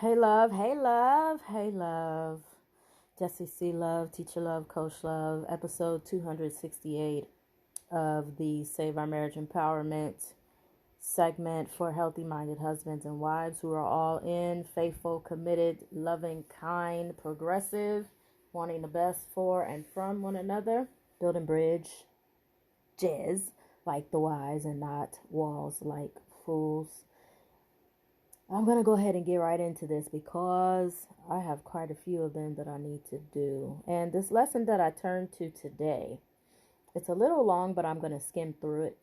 Hey love, hey love, hey love. Jesse C. Love, Teacher Love, Coach Love, episode 268 of the Save Our Marriage Empowerment segment for healthy minded husbands and wives who are all in, faithful, committed, loving, kind, progressive, wanting the best for and from one another, building bridges like the wise and not walls like fools. I'm going to go ahead and get right into this because I have quite a few of them that I need to do. And this lesson that I turned to today, it's a little long, but I'm going to skim through it.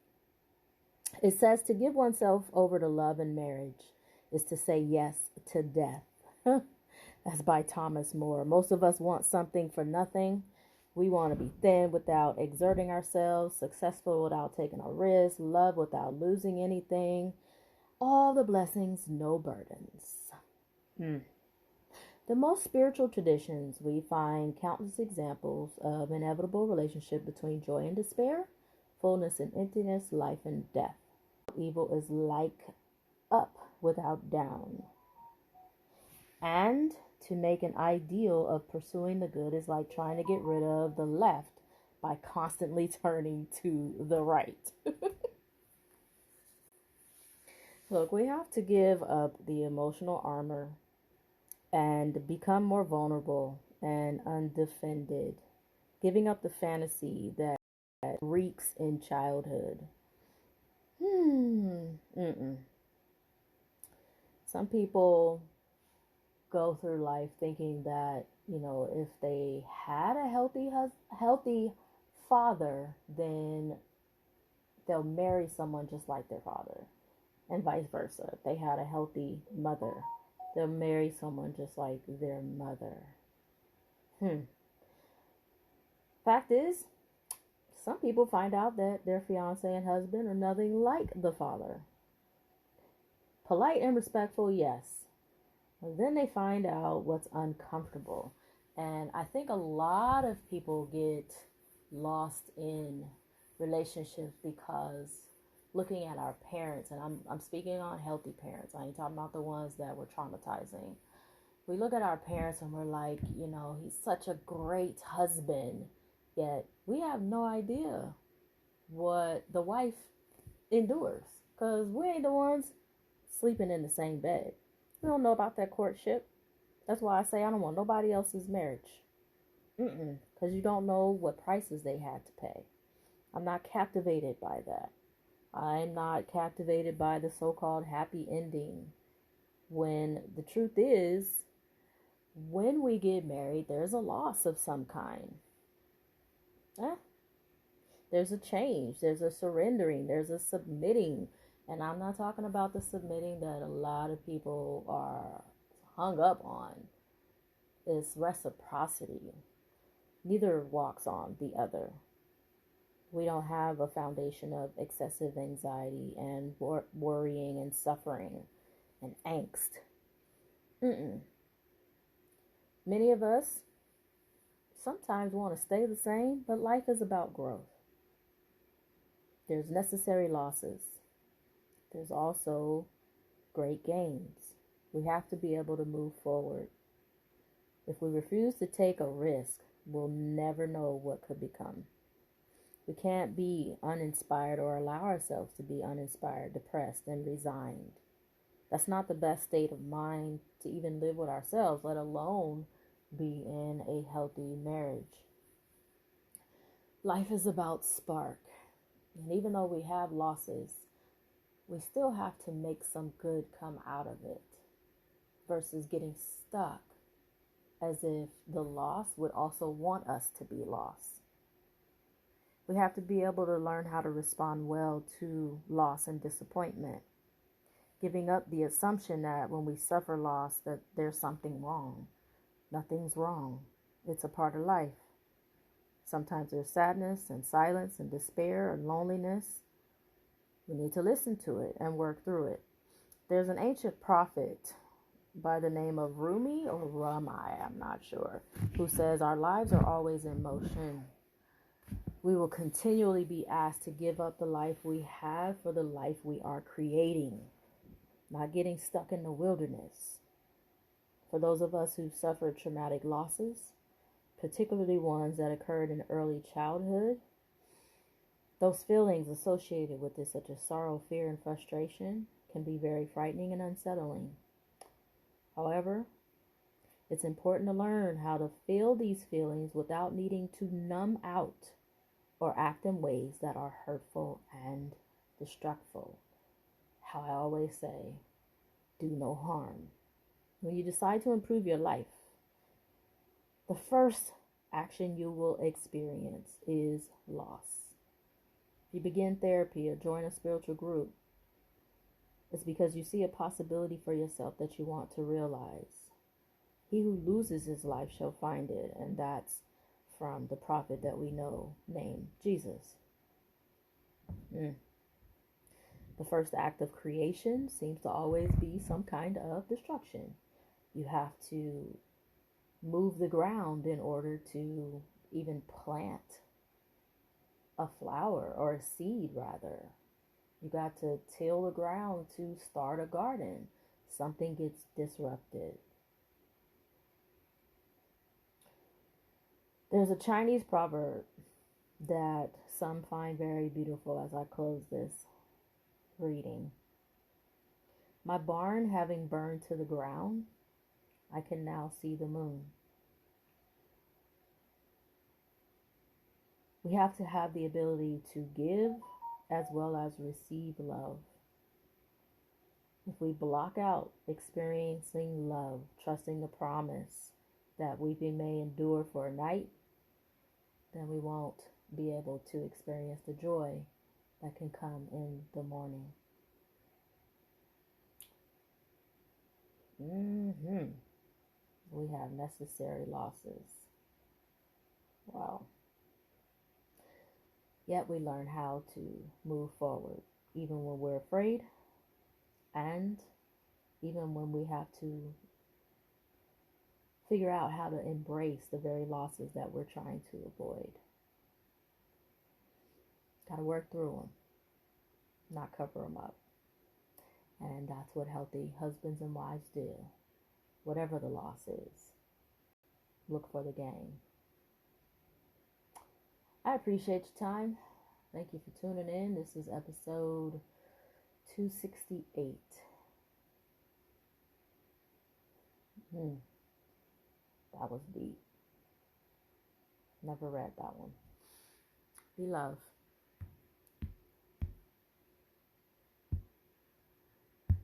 It says to give oneself over to love and marriage is to say yes to death. That's by Thomas More. Most of us want something for nothing. We want to be thin without exerting ourselves, successful without taking a risk, love without losing anything. All the blessings, no burdens. The most spiritual traditions, we find countless examples of inevitable relationship between joy and despair, fullness and emptiness, life and death. Evil is like up without down. And to make an ideal of pursuing the good is like trying to get rid of the left by constantly turning to the right. Look, we have to give up the emotional armor and become more vulnerable and undefended, giving up the fantasy that reeks in childhood. Mm-mm. Some people go through life thinking that, if they had a healthy father, then they'll marry someone just like their father, and vice versa. If they had a healthy mother, they'll marry someone just like their mother. Fact is, some people find out that their fiance and husband are nothing like the father. Polite and respectful, yes. But then they find out what's uncomfortable. And I think a lot of people get lost in relationships because looking at our parents, and I'm speaking on healthy parents. I ain't talking about the ones that were traumatizing. We look at our parents and we're like, he's such a great husband. Yet we have no idea what the wife endures because we ain't the ones sleeping in the same bed. We don't know about that courtship. That's why I say I don't want nobody else's marriage. Because you don't know what prices they had to pay. I'm not captivated by that. I'm not captivated by the so-called happy ending. When the truth is, when we get married, there's a loss of some kind. There's a change, there's a surrendering, there's a submitting. And I'm not talking about the submitting that a lot of people are hung up on. It's reciprocity. Neither walks on the other. We don't have a foundation of excessive anxiety and worrying and suffering and angst. Many of us sometimes want to stay the same, but life is about growth. There's necessary losses. There's also great gains. We have to be able to move forward. If we refuse to take a risk, we'll never know what could become. We can't be uninspired or allow ourselves to be uninspired, depressed, and resigned. That's not the best state of mind to even live with ourselves, let alone be in a healthy marriage. Life is about spark. And even though we have losses, we still have to make some good come out of it versus getting stuck as if the loss would also want us to be lost. We have to be able to learn how to respond well to loss and disappointment, giving up the assumption that when we suffer loss that there's something wrong. Nothing's wrong. It's a part of life. Sometimes there's sadness and silence and despair and loneliness. We need to listen to it and work through it. There's an ancient prophet by the name of Rumi or Rami, I'm not sure, who says our lives are always in motion. We will continually be asked to give up the life we have for the life we are creating, not getting stuck in the wilderness. For those of us who've suffered traumatic losses, particularly ones that occurred in early childhood, those feelings associated with this, such as sorrow, fear, and frustration, can be very frightening and unsettling. However, it's important to learn how to feel these feelings without needing to numb out or act in ways that are hurtful and destructive. How I always say, do no harm. When you decide to improve your life, the first action you will experience is loss. If you begin therapy or join a spiritual group, it's because you see a possibility for yourself that you want to realize. He who loses his life shall find it, and that's from the prophet that we know named Jesus. The first act of creation seems to always be some kind of destruction. You have to move the ground in order to even plant a flower, or a seed rather. You got to till the ground to start a garden. Something gets disrupted. There's a Chinese proverb that some find very beautiful as I close this reading. My barn having burned to the ground, I can now see the moon. We have to have the ability to give as well as receive love. If we block out experiencing love, trusting the promise that weeping may endure for a night, then we won't be able to experience the joy that can come in the morning. We have necessary losses. Wow. Yet we learn how to move forward, even when we're afraid, and even when we have to figure out how to embrace the very losses that we're trying to avoid. Got to work through them, not cover them up. And that's what healthy husbands and wives do. Whatever the loss is, look for the gain. I appreciate your time. Thank you for tuning in. This is episode 268. That was deep. Never read that one. Be love.